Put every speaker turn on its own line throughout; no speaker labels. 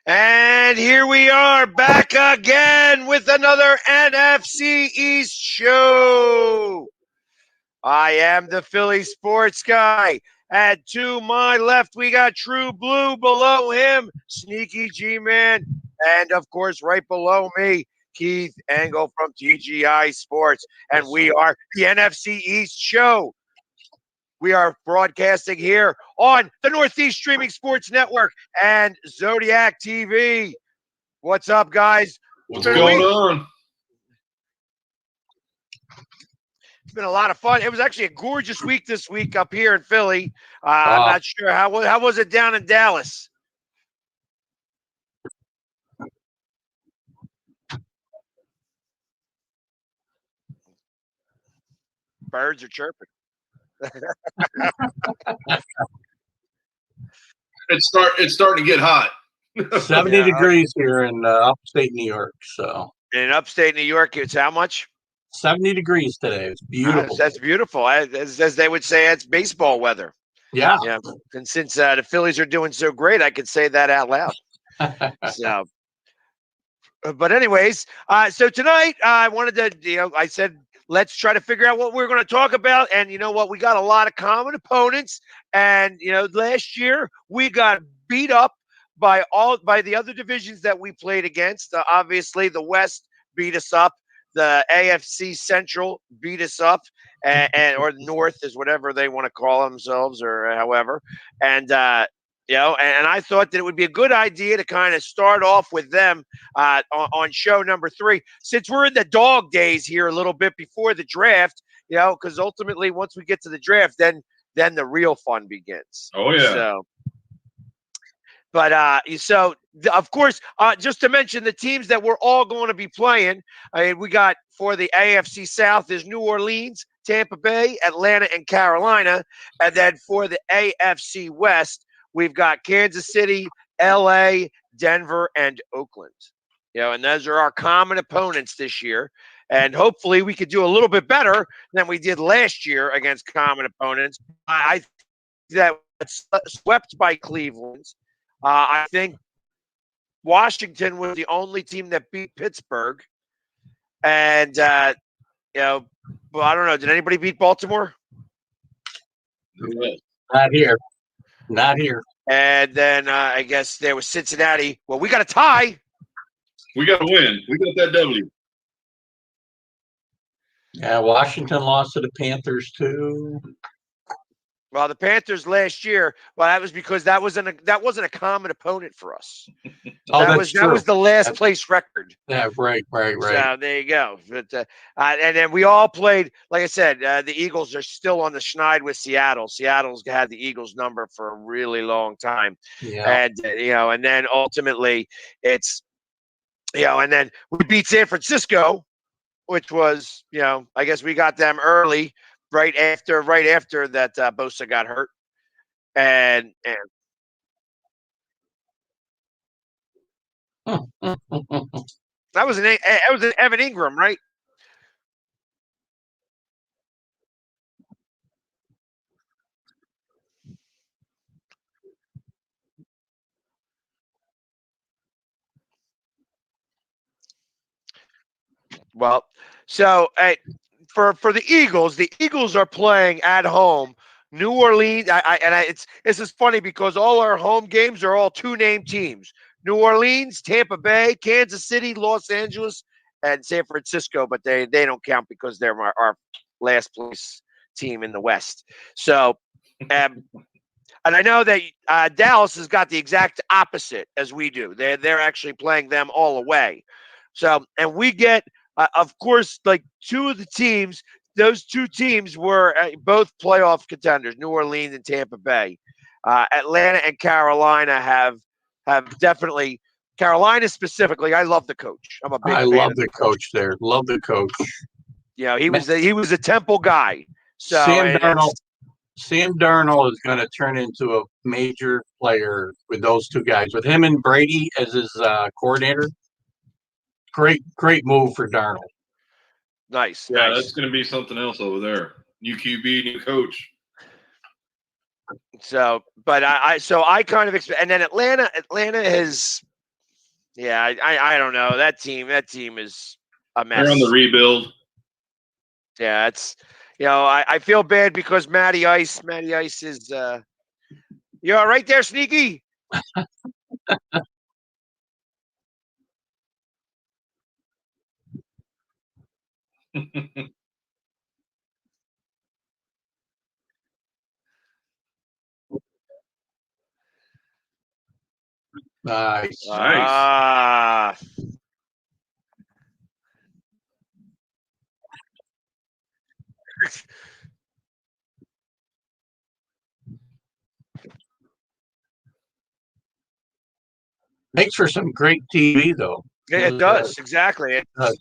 And here we are back again with another NFC East show. I am the Philly sports guy. And to my left, we got True Blue. Below him, Sneaky G-Man. And, of course, right below me, Keith Engel from TGI Sports. And we are the NFC East show. We are broadcasting here on the Northeast Streaming Sports Network and Zodiac TV. What's up, guys?
What's going on?
It's been a lot of fun. It was actually a gorgeous week this week up here in Philly. I'm not sure how was it down in Dallas. Birds are chirping.
It's starting to get hot.
70 degrees here in upstate New York. So
in upstate New York, it's how much?
70 degrees today. It's beautiful.
That's beautiful. As they would say, it's baseball weather.
Yeah.
And since the Phillies are doing so great, I could say that out loud. So, but anyways, so tonight I wanted to, I said, let's try to figure out what we're going to talk about. And you know what? We got a lot of common opponents. And, last year we got beat up by the other divisions that we played against. Obviously, the West beat us up. The AFC Central beat us up, or North is whatever they want to call themselves, or however. And and I thought that it would be a good idea to kind of start off with them on show number 3, since we're in the dog days here a little bit before the draft. Because ultimately, once we get to the draft, then the real fun begins.
Oh yeah.
So. But of course, just to mention the teams that we're all going to be playing, we got for the AFC South is New Orleans, Tampa Bay, Atlanta, and Carolina. And then for the AFC West, we've got Kansas City, LA, Denver, and Oakland. And those are our common opponents this year. And hopefully we could do a little bit better than we did last year against common opponents. I think that was swept by Cleveland. I think Washington was the only team that beat Pittsburgh. And, well, I don't know. Did anybody beat Baltimore?
Not here. Not here.
And then I guess there was Cincinnati. Well, we got a tie.
We got to win. We got that W.
Yeah, Washington lost to the Panthers, too.
Well, the Panthers last year, that was because that wasn't a common opponent for us. That was the last place record.
Yeah, right.
So there you go. But, and then we all played, like I said, the Eagles are still on the schneid with Seattle. Seattle's had the Eagles number for a really long time.
Yeah.
And and then ultimately it's and then we beat San Francisco, which was, I guess we got them early. Right after that, Bosa got hurt, and that was an Evan Ingram, right? Well, so for the Eagles are playing at home. New Orleans, this is funny because all our home games are all 2-name teams: New Orleans, Tampa Bay, Kansas City, Los Angeles, and San Francisco. But they don't count because they're our last place team in the West. So, and I know that Dallas has got the exact opposite as we do. They're actually playing them all away. So, and we get. Of course, like two of the teams, those two teams were both playoff contenders, New Orleans and Tampa Bay. Atlanta and Carolina have definitely. Carolina specifically, I love the coach. I'm a big fan.
I love the coach there. Love the coach.
He was a Temple guy. So
Sam Darnold is going to turn into a major player with those two guys, with him and Brady as his coordinator. Great move for Darnold.
Nice.
Yeah,
nice.
That's going to be something else over there. New QB, new coach.
So, but I kind of expect, and then Atlanta has Yeah, I don't know. That team is a
They're on the
mess.
rebuild.
Yeah, it's I feel bad because Matty Ice is you all right there, Sneaky?
Nice.
Nice.
Ah,
Makes for some great TV though.
it does exactly.
Uh,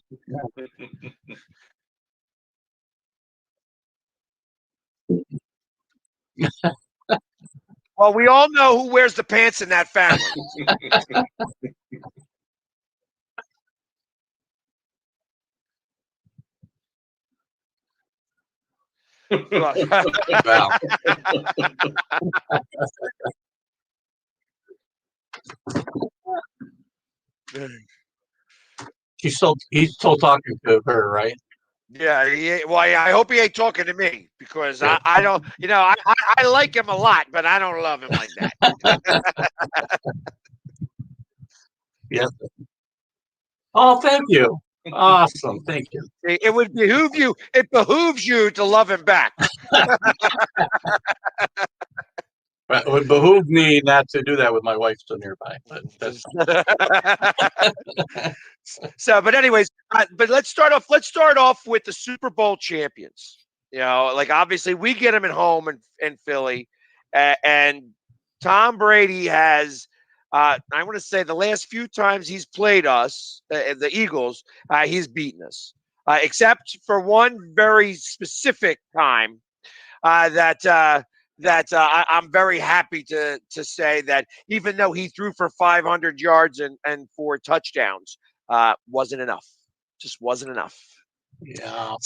Well, we all know who wears the pants in that family. Well,
wow. He's still talking to her, right?
well, yeah, I hope he ain't talking to me because
Yeah.
I don't, I like him a lot, but I don't love him like that.
Yes. Oh, thank you. Awesome. Thank you.
It would behoove you. It behooves you to love him back.
But it would behoove me not to do that with my wife still nearby. But that's
So, but anyways, but let's start off. Let's start off with the Super Bowl champions. Like obviously we get them at home in Philly, and Tom Brady has. I want to say the last few times he's played us, the Eagles, he's beaten us, except for one very specific time I'm very happy to say that even though he threw for 500 yards and 4 touchdowns, wasn't enough. Just wasn't enough.
yeah.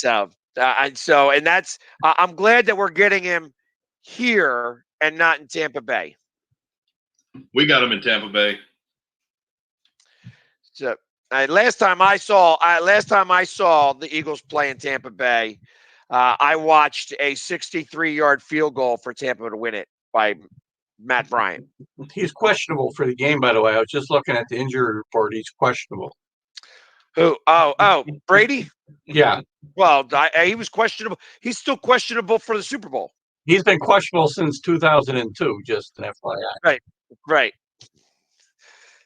And that's I'm glad that we're getting him here and not in Tampa Bay.
We got him in Tampa Bay.
So last time I saw the Eagles play in Tampa Bay, I watched a 63-yard field goal for Tampa to win it by Matt Bryant.
He's questionable for the game, by the way. I was just looking at the injury report. He's questionable.
Who? Oh, Brady?
Yeah.
Well, he was questionable. He's still questionable for the Super Bowl.
He's been questionable since 2002, just an FYI.
Right.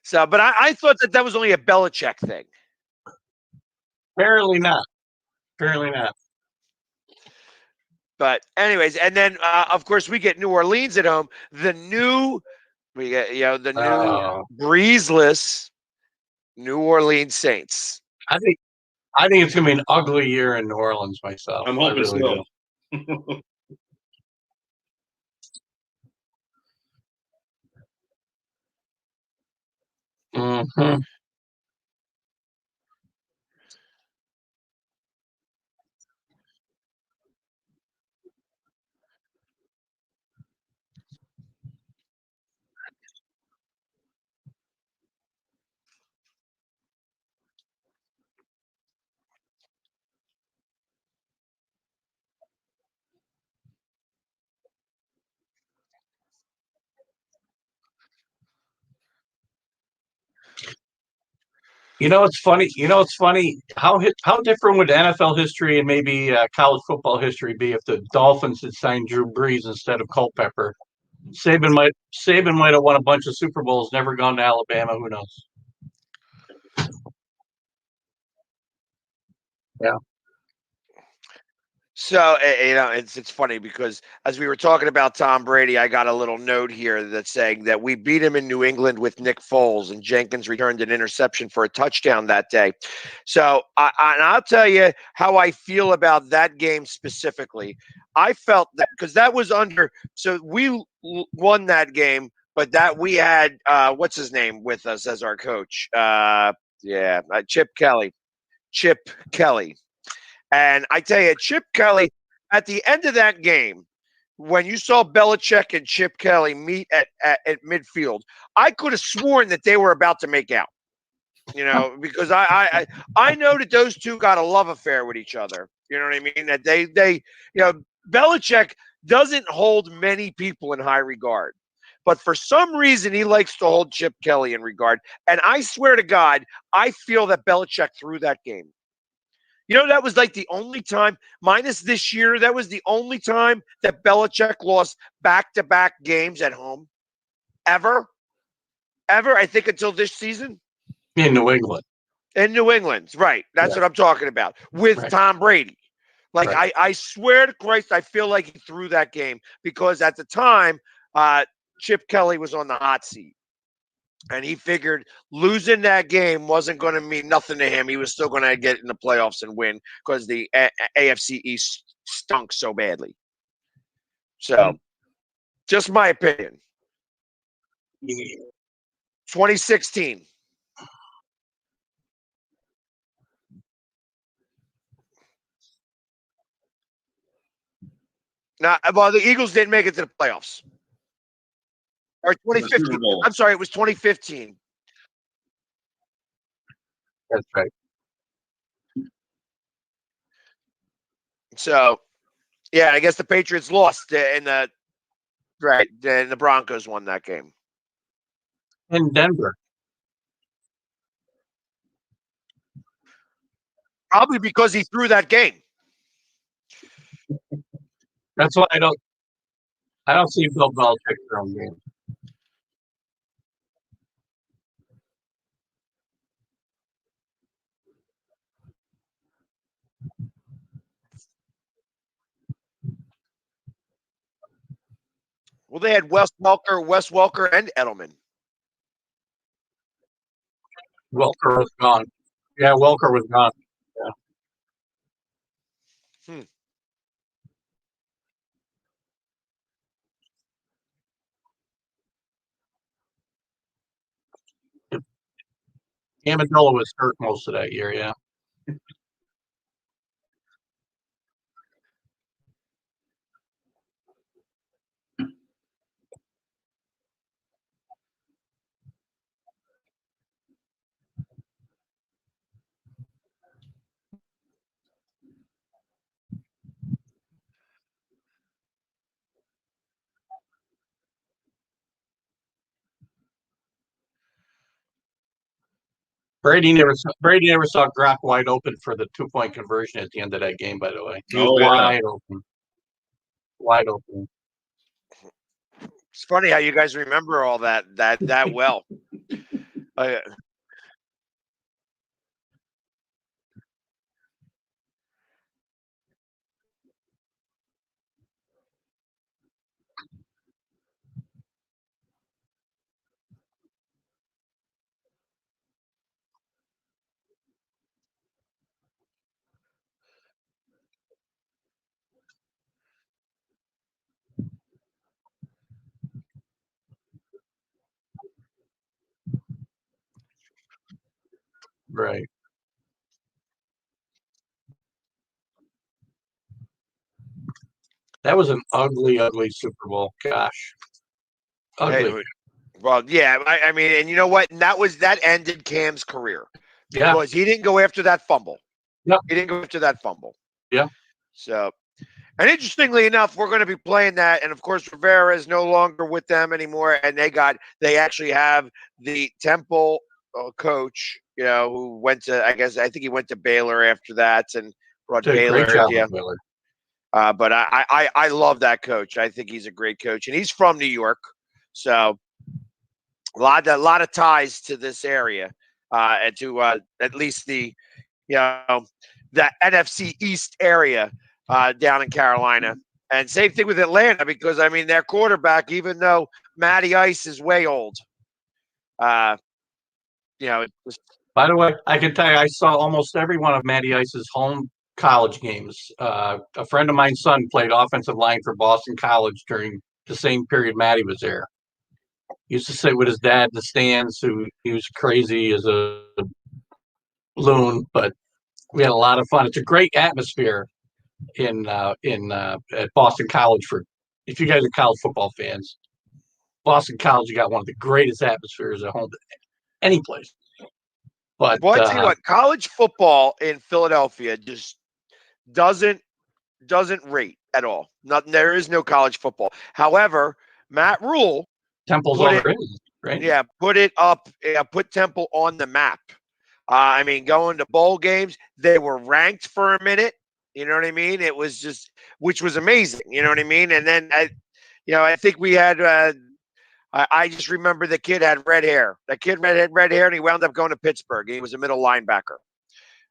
So, but I thought that was only a Belichick thing.
Apparently not. Apparently not.
But anyways, and then of course we get New Orleans at home. We get the new breezeless New Orleans Saints.
I think it's gonna be an ugly year in New Orleans myself.
I'm hoping so.
Mm-hmm. It's funny. It's funny. How different would NFL history and maybe college football history be if the Dolphins had signed Drew Brees instead of Culpepper? Saban might have won a bunch of Super Bowls, never gone to Alabama. Who knows? Yeah.
So it's funny because as we were talking about Tom Brady, I got a little note here that's saying that we beat him in New England with Nick Foles, and Jenkins returned an interception for a touchdown that day. So and I'll tell you how I feel about that game specifically. I felt that because that was under, so we won that game, but that we had what's his name with us as our coach? Chip Kelly. Chip Kelly. And I tell you, Chip Kelly, at the end of that game, when you saw Belichick and Chip Kelly meet at midfield, I could have sworn that they were about to make out. because I know that those two got a love affair with each other. You know what I mean? That Belichick doesn't hold many people in high regard, but for some reason he likes to hold Chip Kelly in regard. And I swear to God, I feel that Belichick threw that game. That was like the only time, minus this year, that was the only time that Belichick lost back-to-back games at home. Ever, I think, until this season.
In New England.
In New England, right. That's what I'm talking about. With Tom Brady. Like, I swear to Christ, I feel like he threw that game because at the time, Chip Kelly was on the hot seat. And he figured losing that game wasn't going to mean nothing to him. He was still going to get in the playoffs and win because the AFC East stunk so badly. So, just my opinion. 2016. Now, well, the Eagles didn't make it to the playoffs. Or 2015. I'm sorry, it was 2015.
That's right.
So, yeah, I guess the Patriots lost in the right. Then the Broncos won that game.
In Denver.
Probably because he threw that game.
That's why I don't see Bill Belichick throwing games.
Well, they had Wes Welker, and Edelman.
Welker was gone. Yeah, Welker was gone. Yeah. Amendola was hurt most of that year, yeah. Brady never saw Gronk wide open for the 2-point conversion at the end of that game, by the way. He was wide open. Wide open.
It's funny how you guys remember all that well.
Right. That was an ugly, ugly Super Bowl. Gosh. Ugly.
Hey, well, yeah. I mean, and you know what? And that ended Cam's career because he didn't go after that fumble.
Yep.
He didn't go after that fumble.
Yeah.
So, and interestingly enough, we're going to be playing that, and of course, Rivera is no longer with them anymore, and they actually have the Temple coach, who went to, I think he went to Baylor after that, and brought Baylor.
Great job with Baylor.
But I love that coach. I think he's a great coach, and he's from New York, so a lot of ties to this area, and to at least the NFC East area down in Carolina. And same thing with Atlanta, because I mean their quarterback, even though Matty Ice is way old,
By the way, I can tell you, I saw almost every one of Matty Ice's home college games. A friend of mine's son played offensive line for Boston College during the same period Matty was there. He used to sit with his dad in the stands. He was crazy as a loon, but we had a lot of fun. It's a great atmosphere at Boston College. For if you guys are college football fans, Boston College, you got one of the greatest atmospheres at home any place. But
Well, I tell you what, college football in Philadelphia just doesn't rate at all. Nothing. There is no college football. However, Matt Rule
Temple's
put
all
it,
there is, right?
yeah, put it up, put Temple on the map. I mean, going to bowl games, they were ranked for a minute. You know what I mean? It was just, which was amazing. You know what I mean? And then I think we had. I just remember the kid had red hair. That kid had red hair, and he wound up going to Pittsburgh. He was a middle linebacker.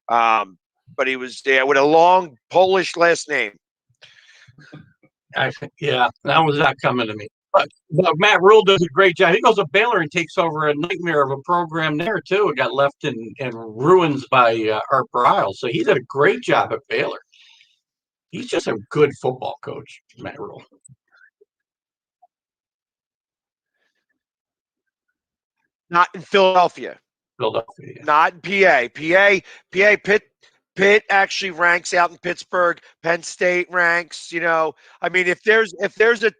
But he was with a long Polish last name.
Yeah, that was not coming to me. But Matt Rule does a great job. He goes to Baylor and takes over a nightmare of a program there too. It got left in ruins by Harper Isles. So he did a great job at Baylor. He's just a good football coach, Matt Rule.
Not in Philadelphia.
Philadelphia. Yeah.
Not in PA. Pitt actually ranks out in Pittsburgh. Penn State ranks. I mean, if there's a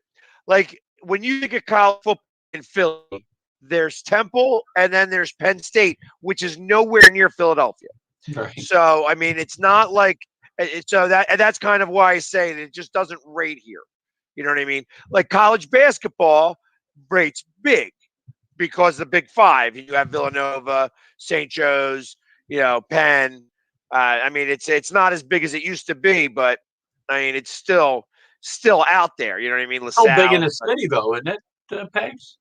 like when you think of college football in Philly, there's Temple and then there's Penn State, which is nowhere near Philadelphia.
Right.
So I mean, it's not like that's kind of why I say it just doesn't rate here. You know what I mean? Like college basketball rates big because the Big Five. You have Villanova, St. Joe's, Penn. I mean, it's not as big as it used to be, but I mean, it's still out there. You know what I mean?
LaSalle, so big in the city, though, isn't it, Pegs?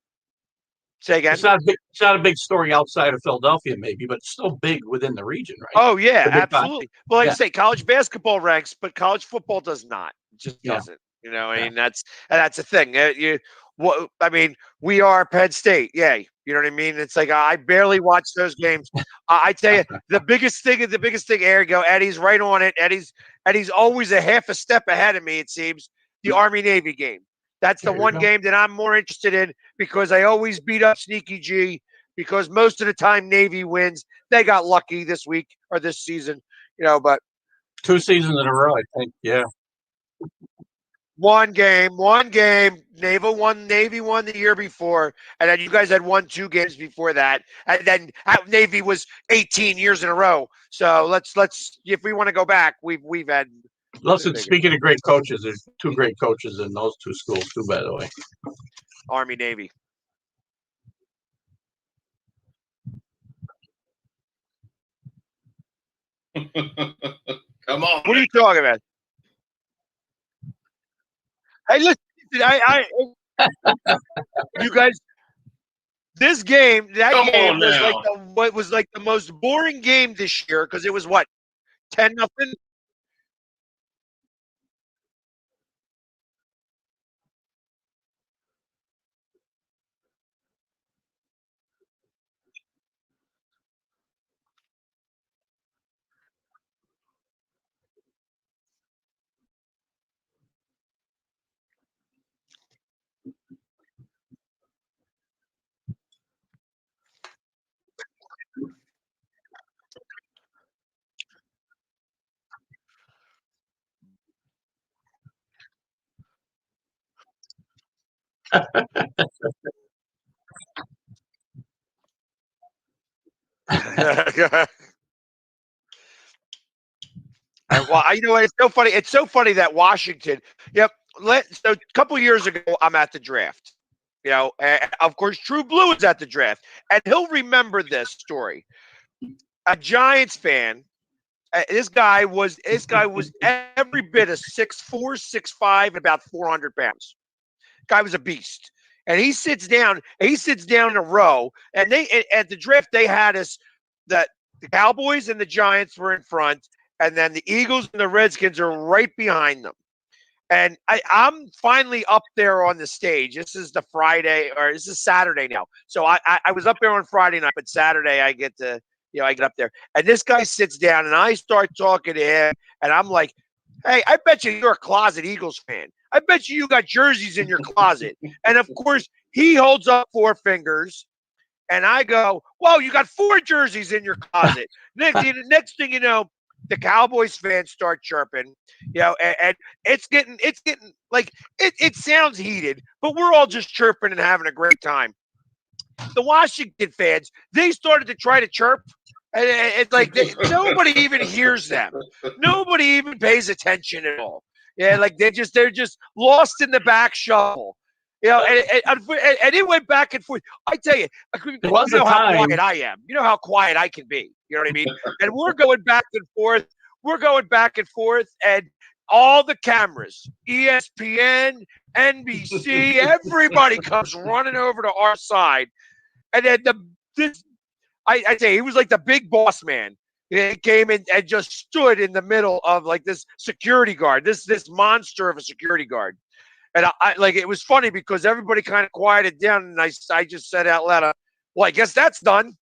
Say again.
It's not a big story outside of Philadelphia, maybe, but it's still big within the region, right?
Oh yeah, absolutely. Well, like I say, college basketball ranks, but college football does not. It just doesn't. I mean, that's the thing. I mean, we are Penn State. Yay. You know what I mean? It's like I barely watch those games. I tell you, the biggest thing, there you go. Eddie's right on it. Eddie's always a half a step ahead of me, it seems. The Army-Navy game. That's the one game that I'm more interested in because I always beat up Sneaky G because most of the time Navy wins. They got lucky this week or this season, but
2 seasons in a row, I think. Yeah.
One game. Navy won the year before, and then you guys had won 2 games before that, and then Navy was 18 years in a row. So let's if we want to go back, we've had.
Listen, speaking of great coaches, there's 2 great coaches in those 2 schools too, by the way.
Army Navy.
Come on.
What are you talking about? Hey, listen, you guys. This game, was like the most boring game this year because it was what 10-0. Well, it's so funny. It's so funny that Washington. Yep. So a couple years ago, I'm at the draft. Of course, True Blue is at the draft, and he'll remember this story. A Giants fan. This guy was every bit of 6'4", 6'5", about 400 pounds. Guy was a beast, and he sits down in a row. And at the draft they had us that the Cowboys and the Giants were in front, and then the Eagles and the Redskins are right behind them. And I'm finally up there on the stage. This is this is Saturday now. So I was up there on Friday night, but Saturday I get to, I get up there. And this guy sits down and I start talking to him. And I'm like, hey, I bet you're a closet Eagles fan. I bet you got jerseys in your closet. And of course, he holds up 4 fingers. And I go, whoa, you got 4 jerseys in your closet. Next thing you know, the Cowboys fans start chirping, and it's getting like it sounds heated, but we're all just chirping and having a great time. The Washington fans, they started to try to chirp, And it's like nobody even hears them. Nobody even pays attention at all. Yeah, like they're just lost in the back shuffle. You know, and it went back and forth. I tell you,
There was
you
a
know how
time.
quiet I am. You know how quiet I can be. You know what I mean? And we're going back and forth. We're going back and forth, and all the cameras, ESPN, NBC, everybody comes running over to our side, and then this I say he was like the big boss man. He came in and just stood in the middle of like this security guard, this monster of a security guard. And I like it was funny because everybody kind of quieted down, and I just said out loud, "Well, I guess that's done."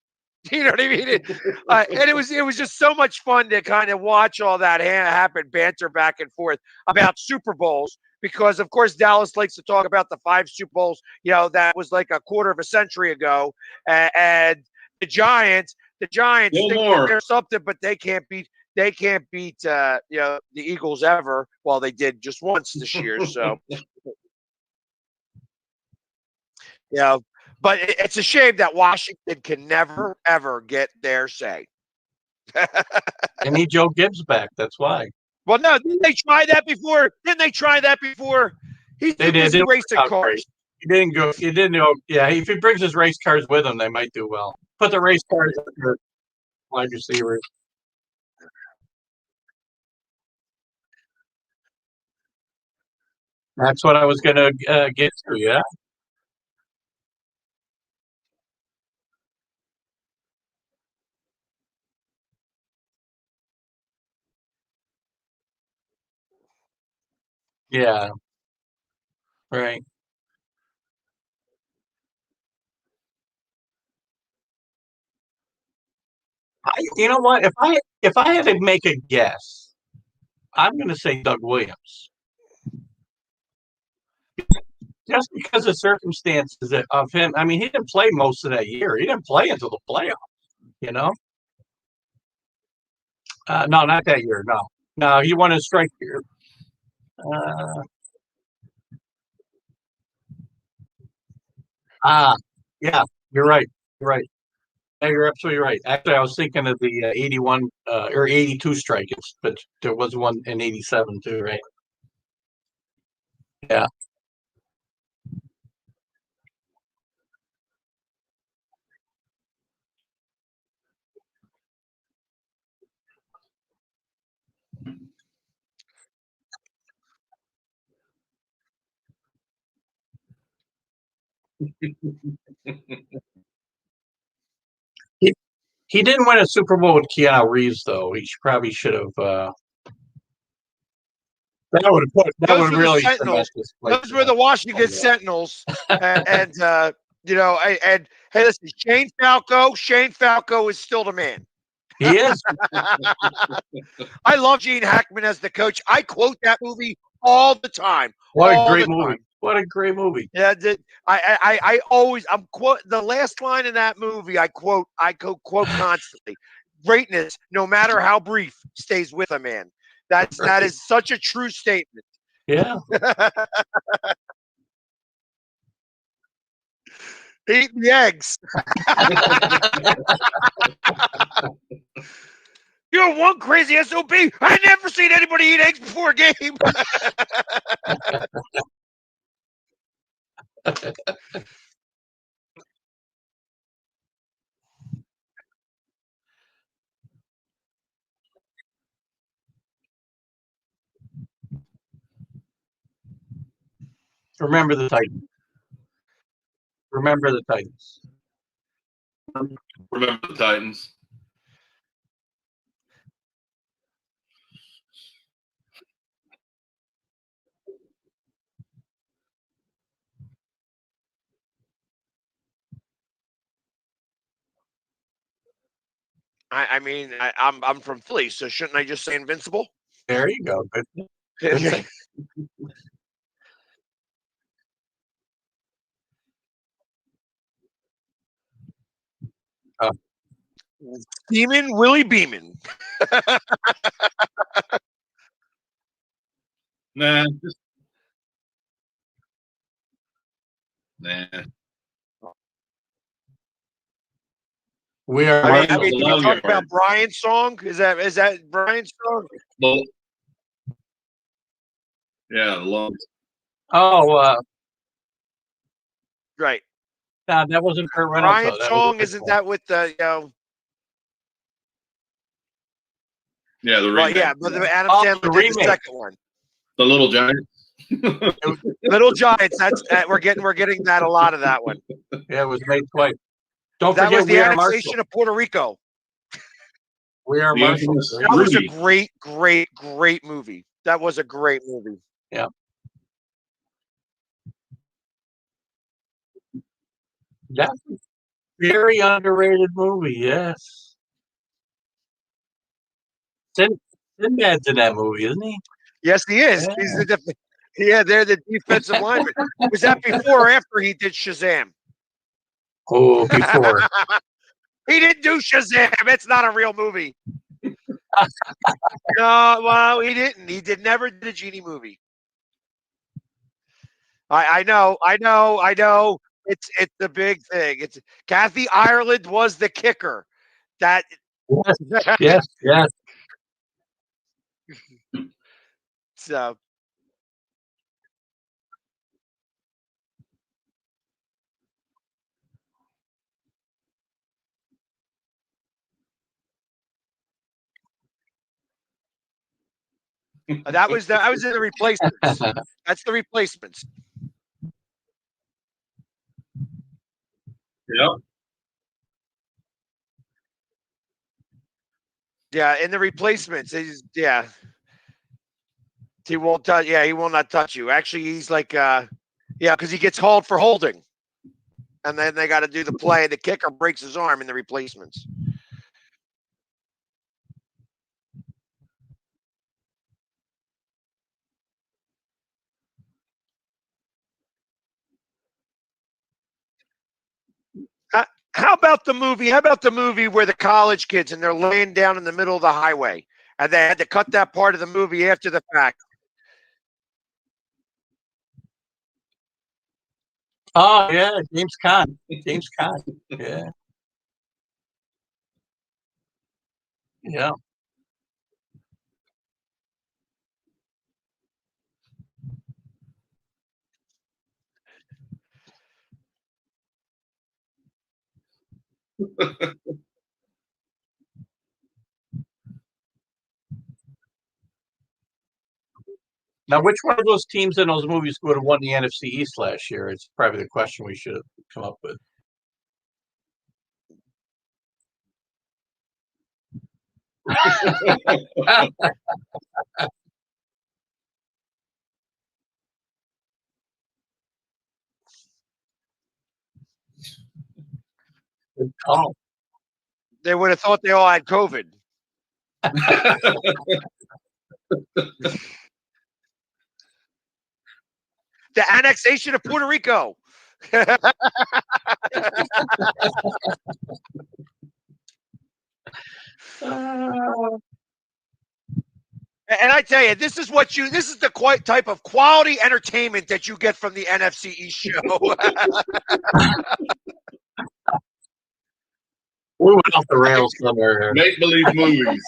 You know what I mean? And it was just so much fun to kind of watch all that happen, banter back and forth about Super Bowls. Because of course Dallas likes to talk about the 5 Super Bowls, that was like a quarter of a century ago, and the Giants
No
think that
more.
they're something, but they can't beat the Eagles ever. Well, they did just once this year, so you know. But it's a shame that Washington can never ever get their say.
They need Joe Gibbs back. That's why.
Well, no, didn't they try that before? Didn't they try that before? He's
They
too
did.
busy
It worked
racing
out
cars.
great. He didn't go. He didn't go. Yeah, if he brings his race cars with him, they might do well. Put the race cars on your wide receivers. That's what I was going to get to. Yeah. Yeah. Right. You know what? If I had to make a guess, I'm going to say Doug Williams, just because of circumstances of him. I mean, he didn't play most of that year. He didn't play until the playoffs. You know? No, not that year. No, no, he won his strike year. Uh, ah, yeah, you're right. You're right. Yeah, you're absolutely right. Actually, I was thinking of the 81 or 82 strikeouts, but there was one in 87 too, right? Yeah. He, he didn't win a Super Bowl with Keanu Reeves, though. Probably should have. That
Those
would
were the
really cement
Sentinels.
this place.
Those were the Washington Sentinels. And hey, listen, Shane Falco is still the man.
He is.
I love Gene Hackman as the coach. I quote that movie all the time.
What a
All
great
the
movie.
time.
What a great movie.
Yeah, I always I'm quote the last line in that movie. I quote constantly. Greatness, no matter how brief, stays with a man. That
Right.
is such a true statement.
Yeah.
Eat the eggs. You're one crazy SOB. I never seen anybody eat eggs before a game.
Remember the Titans. Remember the Titans.
Remember the Titans.
I'm from Philly, so shouldn't I just say invincible?
There you go. Good thing. Uh,
Beeman, Willie Beeman.
Nah, just nah.
We are.
I mean, did you talk about Brian's song? Is that Brian's song?
Well, yeah, the lungs.
Oh,
Right.
no, that wasn't Kurt Reynolds.
Brian's song, isn't that with the
Yeah, the
well,
remake.
yeah, but the Adam
the
Sandler did
remake.
the second one.
The Little Giants.
Little Giants. That's we're getting that a lot of that one.
Yeah, it was made twice. Don't
That
forget
was the
We Are
annexation
Marshall.
of Puerto Rico.
We Are
The
Marshall.
infamous
That was a
Rudy.
great movie. That was a great movie.
Yeah. That's a very underrated movie. Yes. Sinbad's in that movie, isn't he?
Yes, he is.
Yeah.
He's they're the defensive lineman. Was that before or after he did Shazam?
Oh, before.
He didn't do Shazam. It's not a real movie. No, well, he didn't. He never did a genie movie. I know. It's the big thing. It's Kathy Ireland was the kicker. That
Yes.
so I was in the replacements. That's the replacements.
Yep.
Yeah, in the replacements. Yeah. He won't touch. Yeah, he will not touch you. Actually, he's like, yeah, because he gets hauled for holding, and then they got to do the play. The kicker breaks his arm in the replacements. How about the movie? How about the movie where the college kids and they're laying down in the middle of the highway, and they had to cut that part of the movie after the fact?
Oh yeah, James Caan. James Caan. Yeah. Yeah. Now, which one of those teams in those movies would have won the NFC East last year? It's probably the question we should have come up with. Oh,
They would have thought they all had COVID. The annexation of Puerto Rico. And I tell you, this is the quite type of quality entertainment that you get from the NFC East show.
we went off the rails somewhere.
Make believe movies.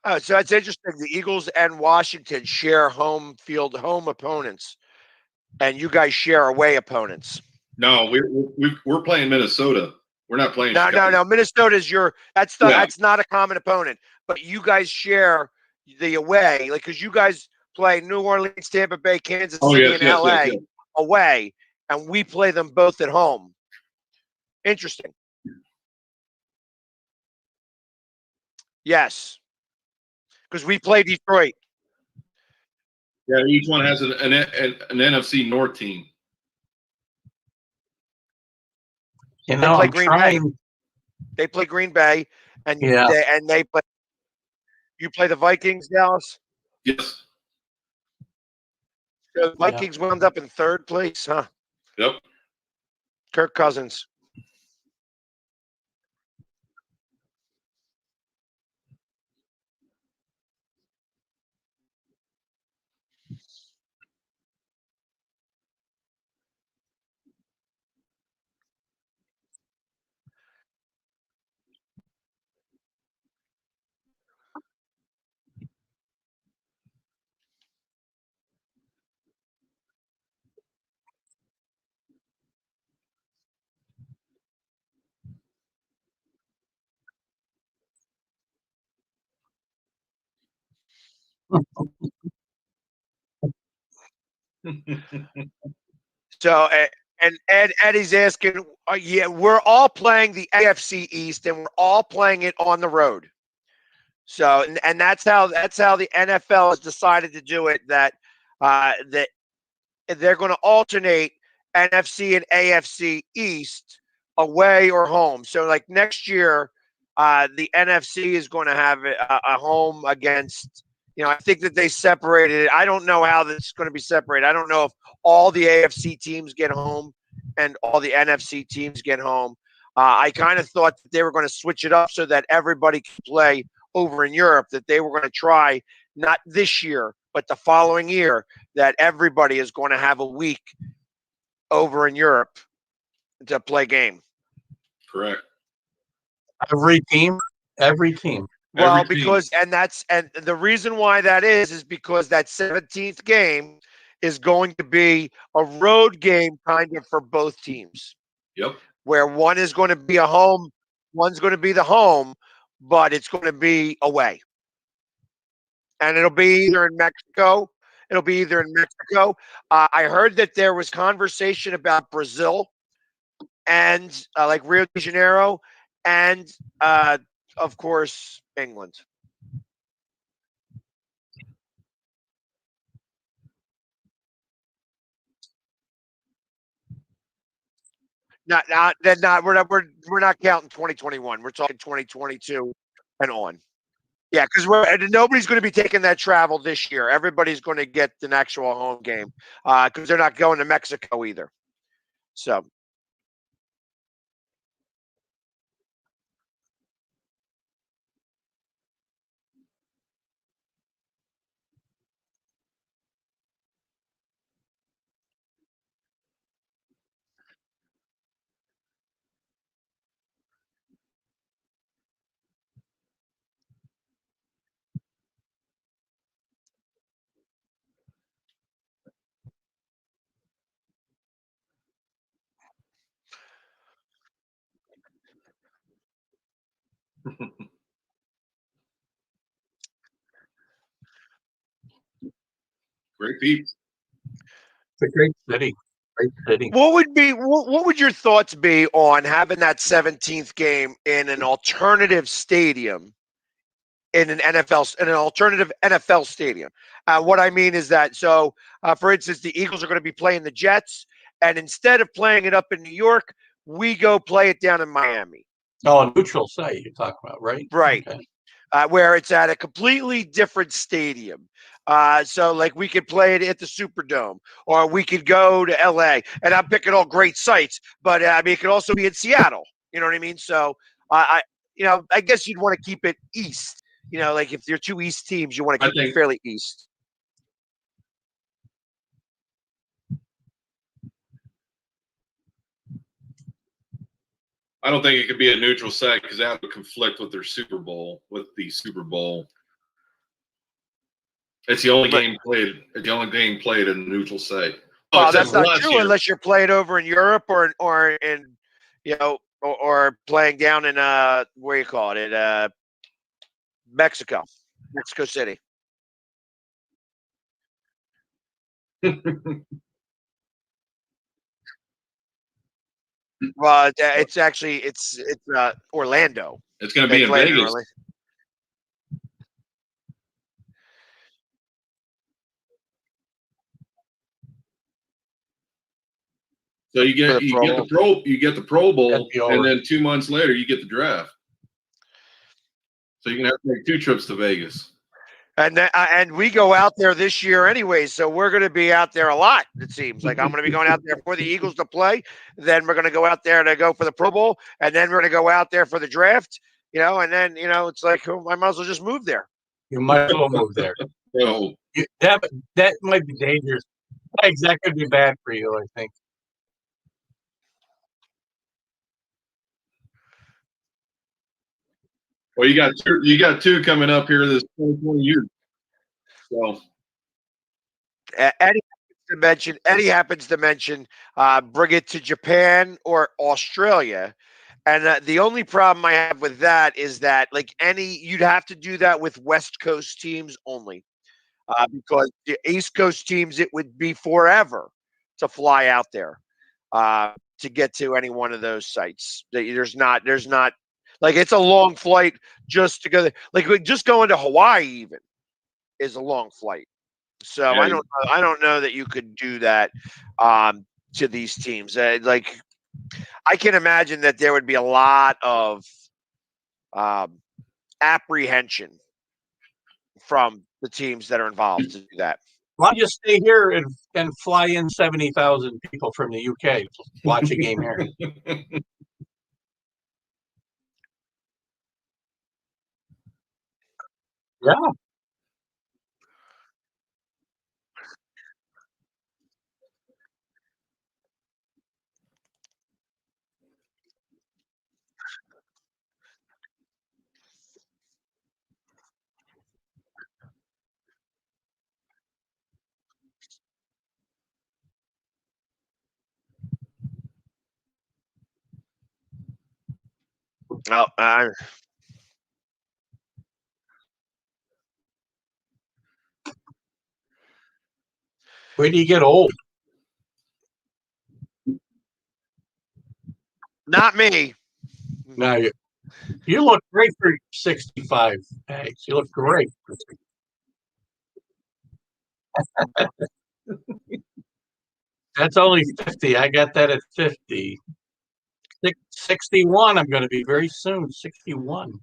Oh, so it's interesting. The Eagles and Washington share home opponents, and you guys share away opponents.
No, we're playing Minnesota. We're not playing.
No. Minnesota's that's not a common opponent, but you guys share the away, like because you guys play New Orleans, Tampa Bay, Kansas City, and LA away, and we play them both at home. Interesting. Yes, because we play Detroit.
Yeah, each one has an NFC North team.
You know,
they play Green Bay. They play Green Bay, and they play. You play the Vikings, Dallas.
Yes.
So the Vikings wound up in third place, huh?
Yep.
Kirk Cousins. So, and Eddie's asking, yeah, we're all playing the AFC East, and we're all playing it on the road. So, and that's how the NFL has decided to do it. That they're going to alternate NFC and AFC East away or home. So, like next year, the NFC is going to have a home against. I think that they separated it. I don't know how that's going to be separated. I don't know if all the AFC teams get home and all the NFC teams get home. I kind of thought that they were going to switch it up so that everybody could play over in Europe, that they were going to try not this year, but the following year, that everybody is going to have a week over in Europe to play game.
Correct.
Every team.
Well,
Every team.
and the reason why that is because that 17th game is going to be a road game kind of for both teams.
Yep.
Where one is going to be a home, one's going to be the home, but it's going to be away. And it'll be either in Mexico. I heard that there was conversation about Brazil and like Rio de Janeiro and of course England. Not we're not counting 2021. We're talking 2022 and on. Yeah, because nobody's going to be taking that travel this year. Everybody's going to get an actual home game because they're not going to Mexico either. So
Great peeps.
It's a great city. Great city.
what would your thoughts be on having that 17th game in an alternative stadium in an alternative NFL stadium? What I mean is that for instance, the Eagles are going to be playing the Jets, and instead of playing it up in New York, we go play it down in Miami.
Oh, a neutral site you're talking about, right?
Right.
Okay.
Where it's at a completely different stadium. So like we could play it at the Superdome, or we could go to LA, and I'm picking all great sites, but I mean, it could also be in Seattle. You know what I mean? So I guess you'd want to keep it east. Like if you're two east teams, you want to keep it fairly east.
I don't think it could be a neutral site because that would conflict with the Super Bowl. It's the only game played. It's the only game played in a neutral site.
Well, that's not true unless you're playing over in Europe or in or playing down in where you call it Mexico City. Well, it's actually it's Orlando.
It's going to be in Vegas. So you get the Pro Bowl, and then 2 months later you get the draft. So you're gonna have to make 2 trips to Vegas.
And we go out there this year anyway, so we're going to be out there a lot. It seems like I'm going to be going out there for the Eagles to play. Then we're going to go out there to go for the Pro Bowl, and then we're going to go out there for the draft. And then it's like I might as well just move there.
You might as well move there.
No.
That might be dangerous. That could be bad for you, I think.
Well, you got two coming up here this 2020 year. So
Eddie happens to mention bring it to Japan or Australia. And the only problem I have with that is that you'd have to do that with West Coast teams only, because the East Coast teams, it would be forever to fly out there to get to any one of those sites. There's not it's a long flight just to go there. Just going to Hawaii even is a long flight. So
yeah,
I don't know that you could do that to these teams. I can imagine that there would be a lot of apprehension from the teams that are involved to do that.
Why don't you stay here and fly in 70,000 people from the UK to watch a game here? Yeah.
Oh,
Where do you get old?
not me.
No, you look great for 65. Thanks. You look great. That's only 50. I got that at 50. 61. I'm going to be very soon. 61.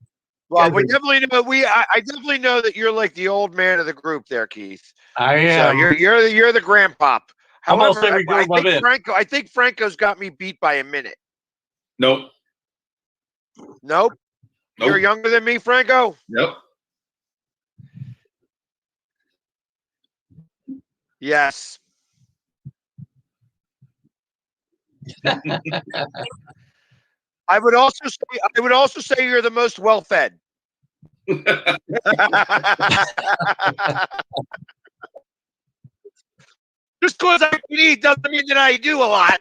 Well, we definitely know I definitely know that you're like the old man of the group there, Keith.
I am.
So you're the grandpop.
Almost
However,
every group I'm in.
I think Franco's got me beat by a minute.
Nope.
Nope. You're younger than me, Franco?
Yep.
Yes. I would also say you're the most well-fed. Just because I can eat doesn't mean that I do a lot.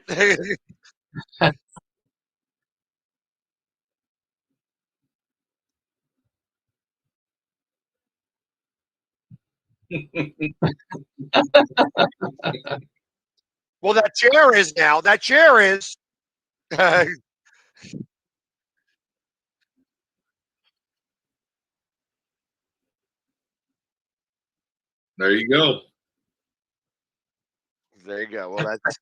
Well, that chair is now. That chair is.
There you go.
There you go. Well, that's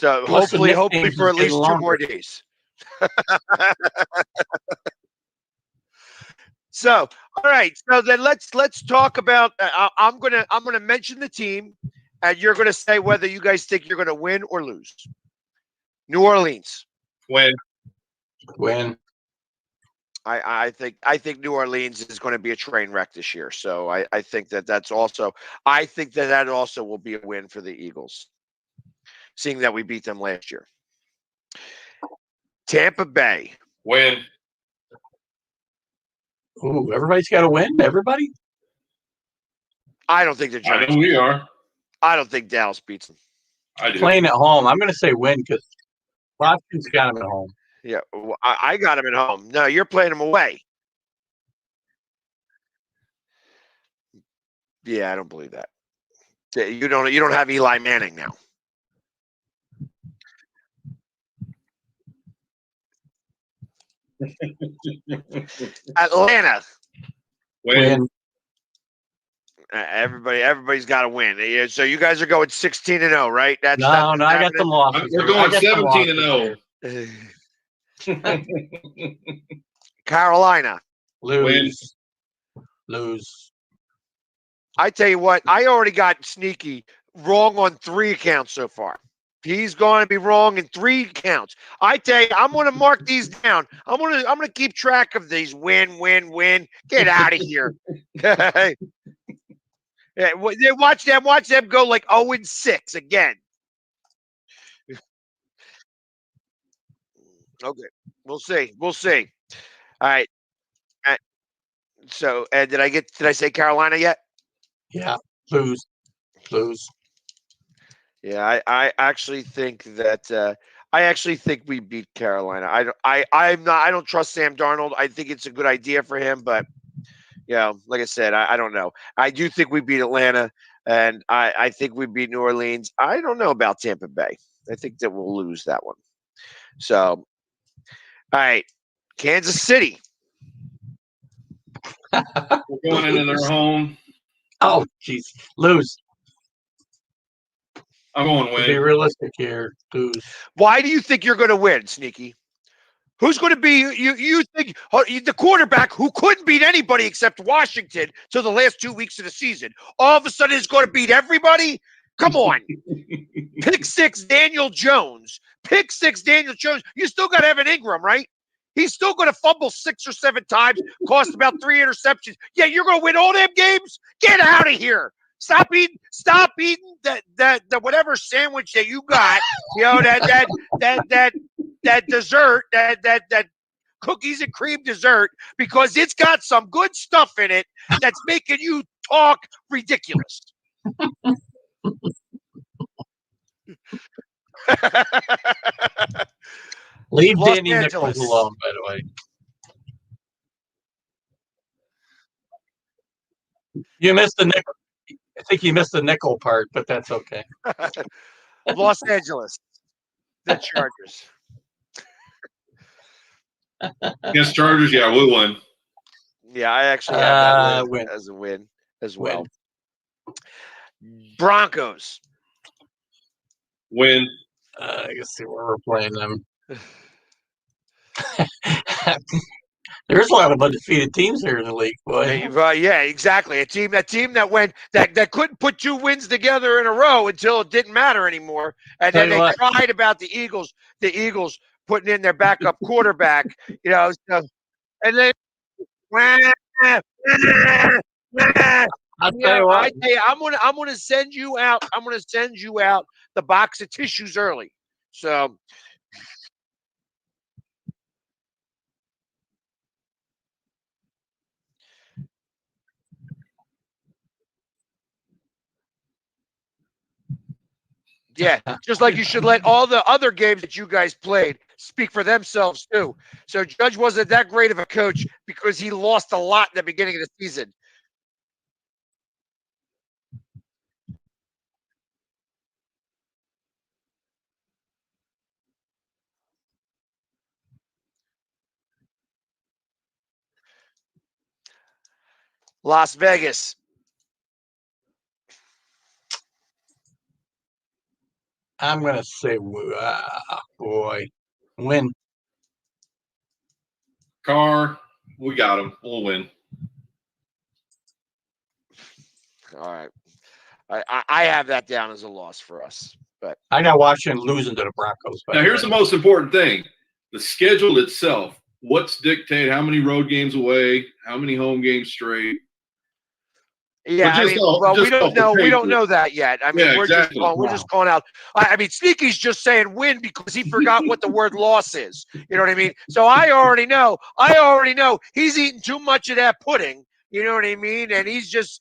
so hopefully for at least 2 more days. So, all right. So then let's talk about. I'm gonna mention the team, and you're gonna say whether you guys think you're gonna win or lose. New Orleans.
Win.
I think New Orleans is going to be a train wreck this year. So I think that also will be a win for the Eagles, seeing that we beat them last year. Tampa Bay.
Win.
Ooh, everybody's got to win. Everybody.
I don't think the Giants.
I know we are.
I don't think Dallas beats them.
I do.
Playing at home, I'm going to say win because Washington's got them at home.
Yeah, I got them at home. No, you're playing them away. Yeah, I don't believe that. You don't have Eli Manning now. Atlanta.
Win.
Everybody's got to win. So you guys are going 16-0, right?
No, I got them lost.
We're going 17-0.
Carolina.
Lose. Lose.
I tell you what, I already got Sneaky wrong on 3 accounts so far. He's going to be wrong in 3 counts. I tell you, I'm going to mark these down. I'm going to keep track of these. Win, win, win. Get out of here. Yeah, watch them go like 0-6 again. Okay, we'll see. We'll see. All right. Uh, So, did I say Carolina yet?
Yeah. Lose. Lose.
Yeah, I actually think that we beat Carolina. I don't trust Sam Darnold. I think it's a good idea for him, but like I said, I don't know. I do think we beat Atlanta, and I think we beat New Orleans. I don't know about Tampa Bay. I think that we'll lose that one. So, all right, Kansas City.
We're going into their home.
Oh, jeez. Lose.
I'm going
To be
win.
realistic here. Lose.
Why do you think you're going to win, Sneaky? Who's going to be you think the quarterback who couldn't beat anybody except Washington till the last 2 weeks of the season all of a sudden is going to beat everybody? Come on. Pick six Daniel Jones. You still got Evan Ingram, right? He's still going to fumble 6 or 7 times, cost about 3 interceptions. Yeah, you're going to win all them games? Get out of here. Stop eating the whatever sandwich that you got, that dessert, that cookies and cream dessert, because it's got some good stuff in it that's making you talk ridiculous.
Leave
Los
Danny
Angeles.
Nichols alone, by the way. You missed the nickel. I think you missed the nickel part, but that's okay.
Los Angeles. The Chargers.
Against Chargers, yeah, we'll win.
Yeah, I actually have that
Win.
as a win as
Win.
well. Broncos.
Win.
I guess see where we're playing them. There's a lot of undefeated teams here in the league, boy.
Yeah, exactly. A team that couldn't put 2 wins together in a row until it didn't matter anymore. And
Tell
then
you
they
what.
cried about the Eagles putting in their backup quarterback, and then
I'll tell you what.
I tell you, I'm gonna send you out. I'm gonna send you out the box of tissues early. So yeah, just like you should let all the other games that you guys played speak for themselves too. So Judge wasn't that great of a coach because he lost a lot in the beginning of the season. Las Vegas.
I'm gonna say, boy, win.
Carr, we got him. We'll win.
All right. I have that down as a loss for us. But
I got Washington losing to the Broncos.
Now, here's the most important thing: the schedule itself. What's dictate how many road games away, how many home games straight?
yeah, we don't know. We don't know that yet. I mean,
Yeah,
we're
exactly.
just calling out. I mean, Sneaky's just saying win because he forgot what the word loss is. You know what I mean? So I already know. He's eating too much of that pudding. You know what I mean? And he's just,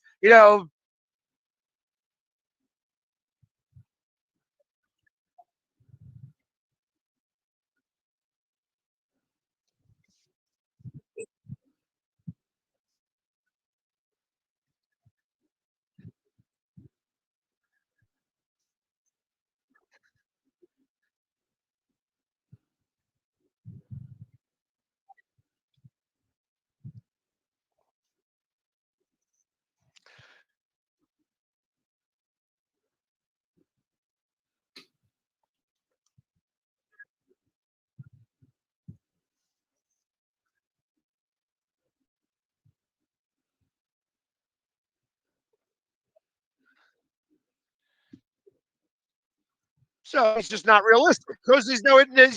So he's just not realistic because he's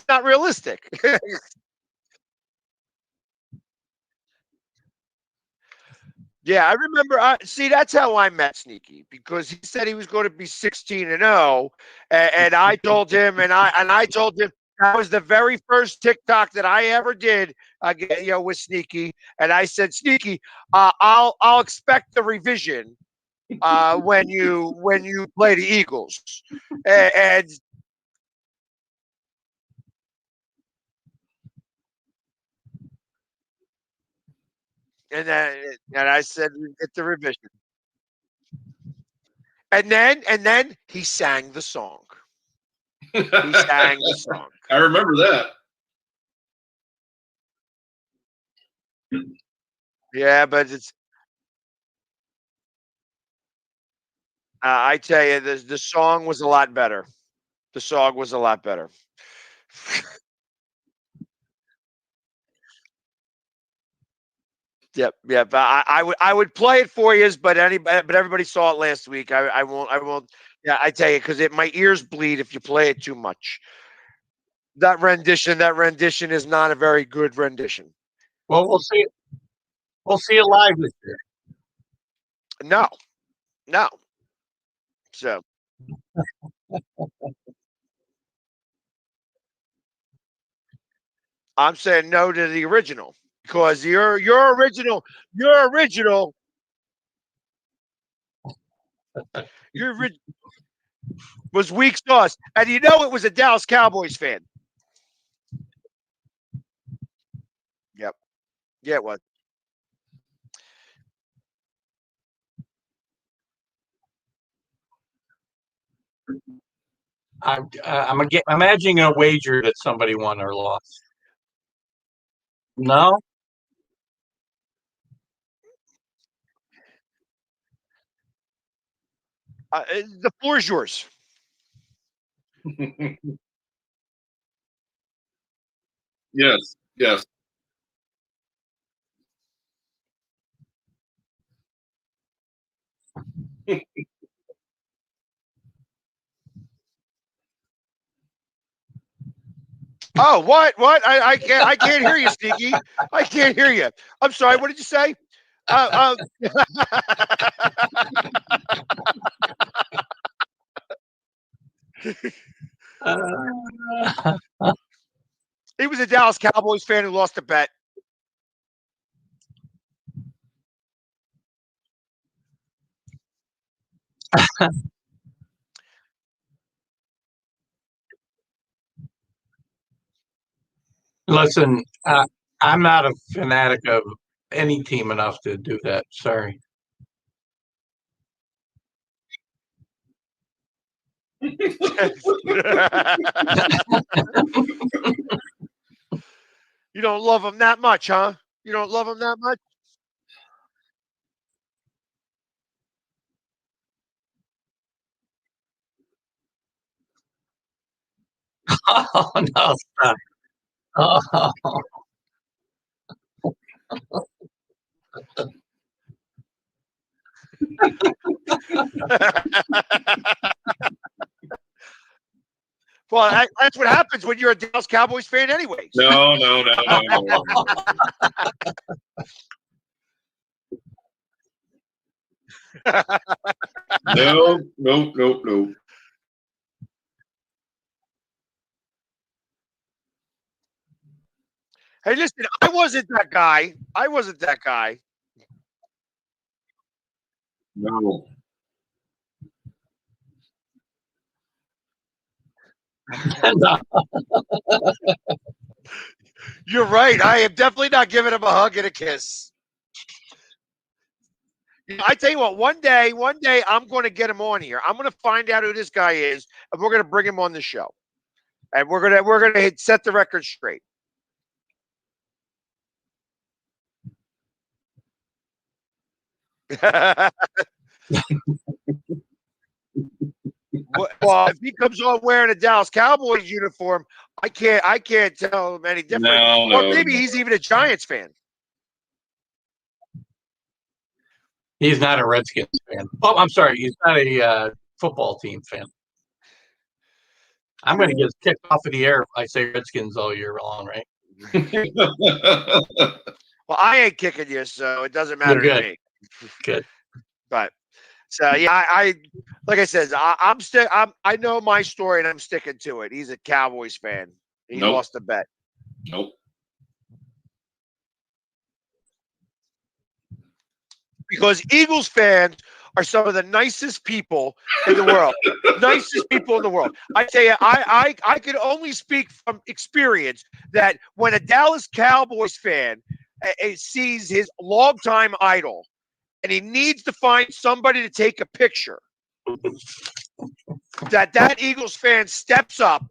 not realistic. Yeah, I remember. See, that's how I met Sneaky because he said he was going to be 16-0, and I told him, and I told him that was the very first TikTok that I ever did, with Sneaky, and I said, Sneaky, I'll expect the revision when you play the Eagles, and and I said get the revision, and then he sang the song. He sang the song.
I remember that.
Yeah, but I tell you, the song was a lot better. The song was a lot better. Yep, yep. I would play it for you, but everybody saw it last week. I won't. Yeah, I tell you, because my ears bleed if you play it too much. That rendition is not a very good rendition.
Well, we'll see. We'll see it live this year.
No, no. So I'm saying no to the original because your original was weak sauce, and it was a Dallas Cowboys fan. Yep. Yeah, it was.
I'm imagining a wager that somebody won or lost. No,
The floor is yours.
Yes, yes.
Oh, what? What? I can't hear you, Sneaky. I can't hear you. I'm sorry. What did you say? Uh,
uh,
he was a Dallas Cowboys fan who lost a bet.
listen. I'm not a fanatic of any team enough to do that. Sorry.
You don't love him that much, huh? You don't love him that much?
Oh no! Stop. Oh,
Well, that's what happens when you're a Dallas Cowboys fan, anyways.
No, no, no, no, no, no. No, nope, nope, nope.
Hey, listen, I wasn't that guy. I wasn't that guy.
No.
no.
You're right. I am definitely not giving him a hug and a kiss. I tell you what, one day I'm going to get him on here. I'm going to find out who this guy is, and we're going to bring him on the show, and we're gonna set the record straight. Well, if he comes on wearing a Dallas Cowboys uniform, I can't tell him any different.
No,
Or
no,
maybe
no.
he's even a Giants fan.
He's not a Redskins fan. Oh, I'm sorry. He's not a football team fan. I'm going to get kicked off of the air if I say Redskins all year long, right?
Well, I ain't kicking you, so it doesn't
You're
matter to
good.
me.
Good.
But so yeah, I like I said, I know my story and I'm sticking to it. He's a Cowboys fan. He
Nope.
lost a bet.
Nope.
Because Eagles fans are some of the nicest people in the world. Nicest people in the world. I tell you, I can only speak from experience that when a Dallas Cowboys fan sees his longtime idol and he needs to find somebody to take a picture, that Eagles fan steps up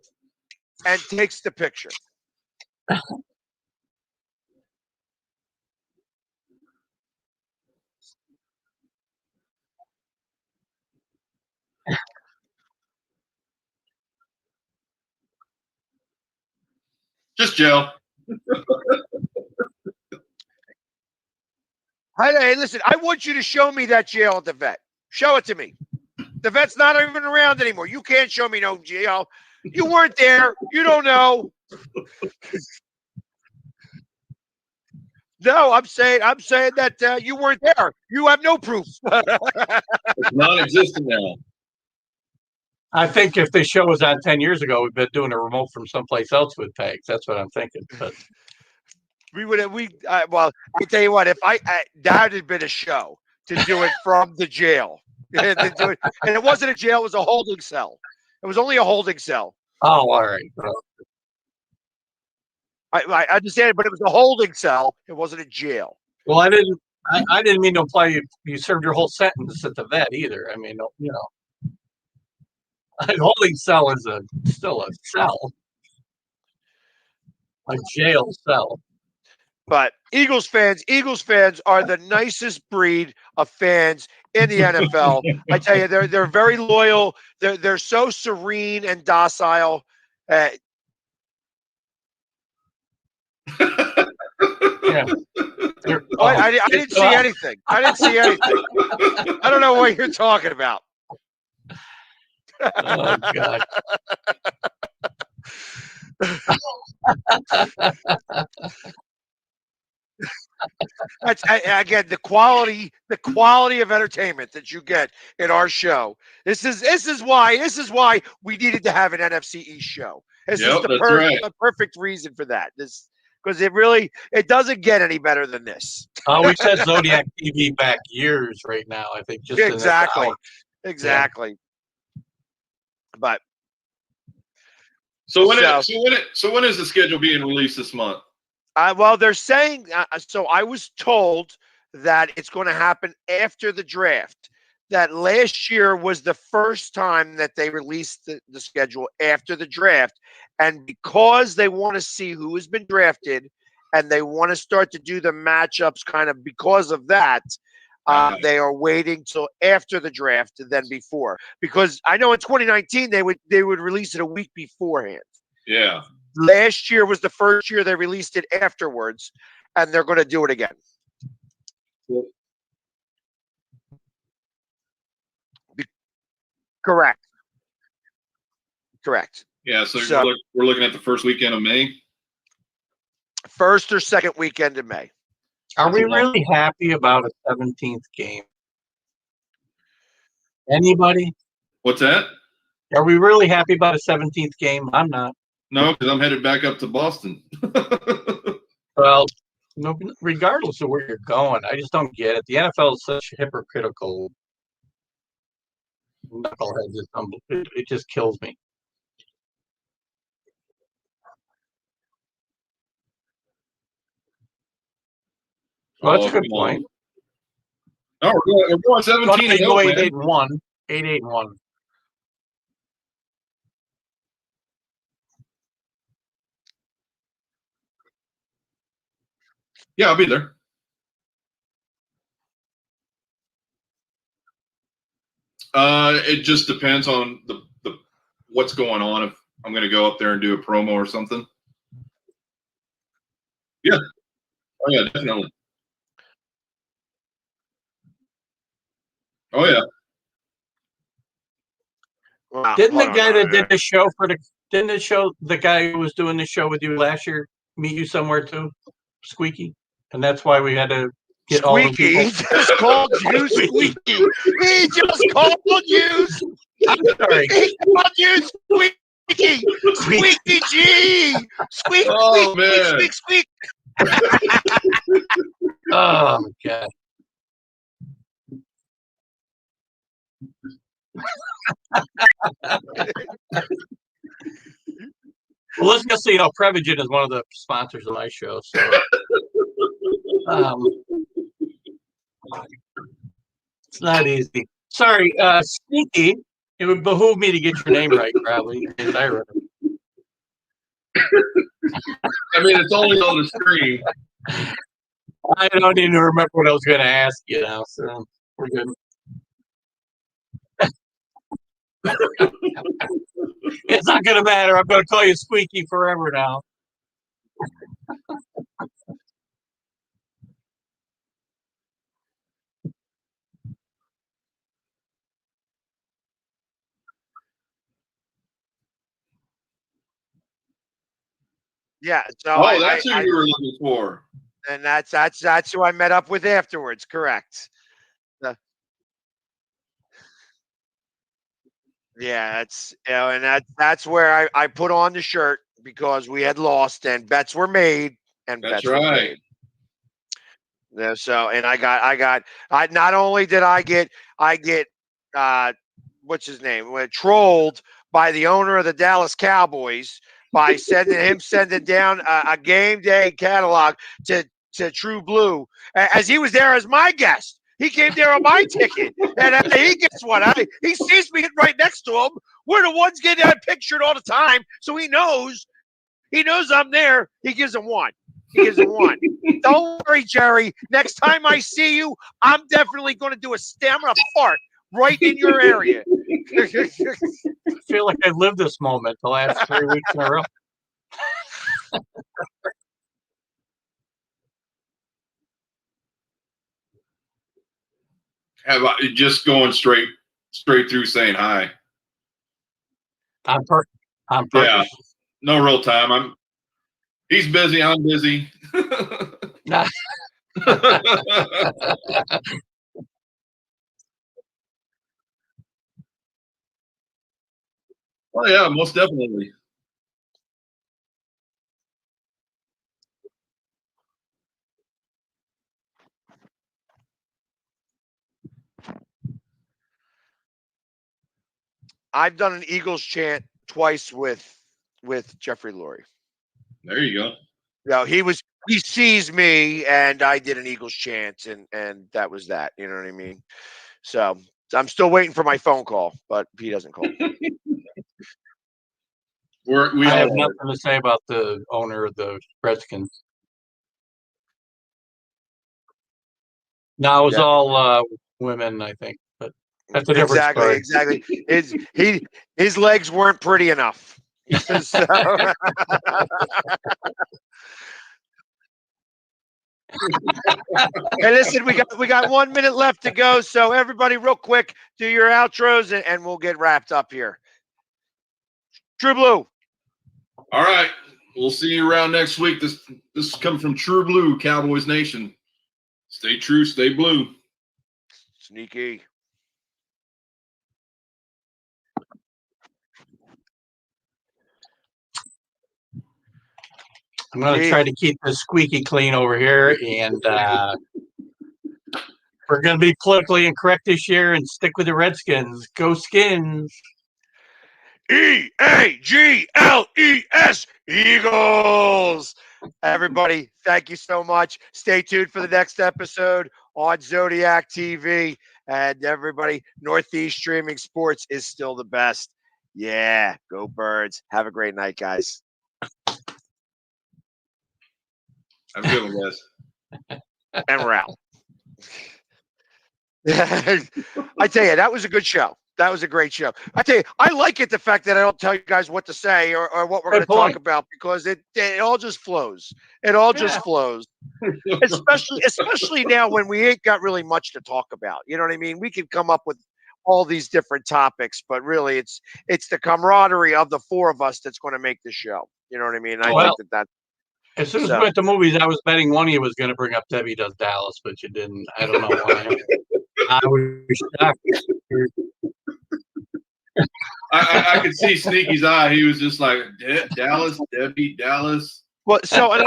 and takes the picture.
Just Joe.
Hey, listen, I want you to show me that jail at the vet. Show it to me. The vet's not even around anymore. You can't show me no jail. You weren't there. You don't know. No, I'm saying that you weren't there. You have no proof.
It's non-existent now.
I think if this show was on 10 years ago, we've been doing a remote from someplace else with pegs. That's what I'm thinking. But
Well, I tell you what, if that had been a show to do it from the jail, and it wasn't a jail, it was a holding cell. It was only a holding cell.
oh, all right. Well,
I understand, but it was a holding cell. It wasn't a jail.
well, I didn't mean to imply you served your whole sentence at the vet either. I mean, you know, a holding cell is still a cell, a jail cell.
But Eagles fans are the nicest breed of fans in the NFL. I tell you, they're very loyal. They're so serene and docile.
Yeah.
What? I didn't see anything. I didn't see anything. I don't know what you're talking about.
Oh God.
Again, the quality of entertainment that you get in our show. This is why we needed to have an NFC East show. This is the perfect reason for that. This because it doesn't get any better than this.
Oh, we said Zodiac TV back years right now. I think just
exactly.
Yeah.
But
so when is the schedule being released this month?
Well, they're saying so. I was told that it's going to happen after the draft. That last year was the first time that they released the schedule after the draft. And because they want to see who has been drafted and they want to start to do the matchups kind of because of that, they are waiting till after the draft than before. Because I know in 2019 they would release it a week beforehand.
Yeah.
Last year was the first year they released it afterwards, and they're going to do it again. Correct.
Yeah, so we're looking at the first weekend of May.
First or second weekend in May.
Are we really happy about a 17th game? Anybody?
What's that?
Are we really happy about a 17th game? I'm not.
No, because I'm headed back up to Boston.
Well, no, regardless of where you're going, I just don't get it. The NFL is such hypocritical knuckleheads. It just kills me. Well, that's a good point.
No, we're going 17 and
8-8-1. 8-8-1.
Yeah, I'll be there. It just depends on the what's going on. If I'm going to go up there and do a promo or something. Yeah. Oh yeah, definitely. Oh yeah.
Didn't the guy that did the show for the Didn't the show, the guy who was doing the show with you last year, meet you somewhere too? Squeaky? And that's why we had to get all the
Squeaky.
people.
He just called you Squeaky. He just called you.
I'm sorry.
He called you Squeaky. Squeaky G. Squeak,
Oh,
squeak, squeak,
man.
squeak, squeak.
Oh, God. Well, let's just so you know, Prevagen is one of the sponsors of my show. So it's not easy. Sorry, Sneaky. It would behoove me to get your name right, probably. As I read it.
I mean, it's only on the screen.
I don't even remember what I was going to ask you now, so we're good. It's not going to matter. I'm going to call you Squeaky forever now.
Yeah. So
Oh, that's who you were looking for.
and that's who I met up with afterwards. Correct. Yeah, and that's where I put on the shirt because we had lost and bets were made and
That's
bets were
right.
paid. Yeah, so and I not only did I get what's his name trolled by the owner of the Dallas Cowboys by sending down a game day catalog to True Blue as he was there as my guest. He came there on my ticket, and he gets what he sees me right next to him. We're the ones getting that pictured all the time, so he knows I'm there. He gives him one. He gives him one. Don't worry, Jerry. Next time I see you, I'm definitely going to do I'm going to fart right in your area.
I feel like I've lived this moment the last 3 weeks in a row.
Have I just going straight through saying hi?
On purpose.
Yeah, no real time. He's busy. I'm busy.
Nah.
Oh yeah, most definitely.
I've done an Eagles chant twice with Jeffrey Lurie.
There you go.
No, he sees me and I did an Eagles chant and that was that. You know what I mean? So I'm still waiting for my phone call, but he doesn't call.
We
I
all
have
are.
nothing to say about the owner of the Redskins. No, it was all women, I think, but that's a different story.
Exactly. His legs weren't pretty enough. So, hey, listen, we got 1 minute left to go. So everybody, real quick, do your outros and we'll get wrapped up here. True Blue.
All right. We'll see you around next week. This is coming from True Blue, Cowboys Nation. Stay true, stay blue.
Sneaky.
I'm going to try to keep this squeaky clean over here, and we're going to be politically incorrect this year and stick with the Redskins. Go Skins!
EAGLES, Eagles. Everybody, thank you so much. Stay tuned for the next episode on Zodiac TV. And everybody, Northeast Streaming Sports is still the best. Yeah, go Birds. Have a great night, guys.
Have a good one, guys.
And we're out. I tell you, that was a good show. That was a great show. I tell you, I like it the fact that I don't tell you guys what to say or what we're going to talk about because it all just flows. It all just flows. Especially now when we ain't got really much to talk about. You know what I mean? We can come up with all these different topics, but really it's the camaraderie of the four of us that's going to make the show. You know what I mean? I
Well,
think that
as soon as
so.
we went to movies, I was betting one of you was going to bring up Debbie Does Dallas, but you didn't. I don't know why. I was shocked.
I could see Sneaky's eye. He was just like, Dallas, Debbie, Dallas.
Well, so and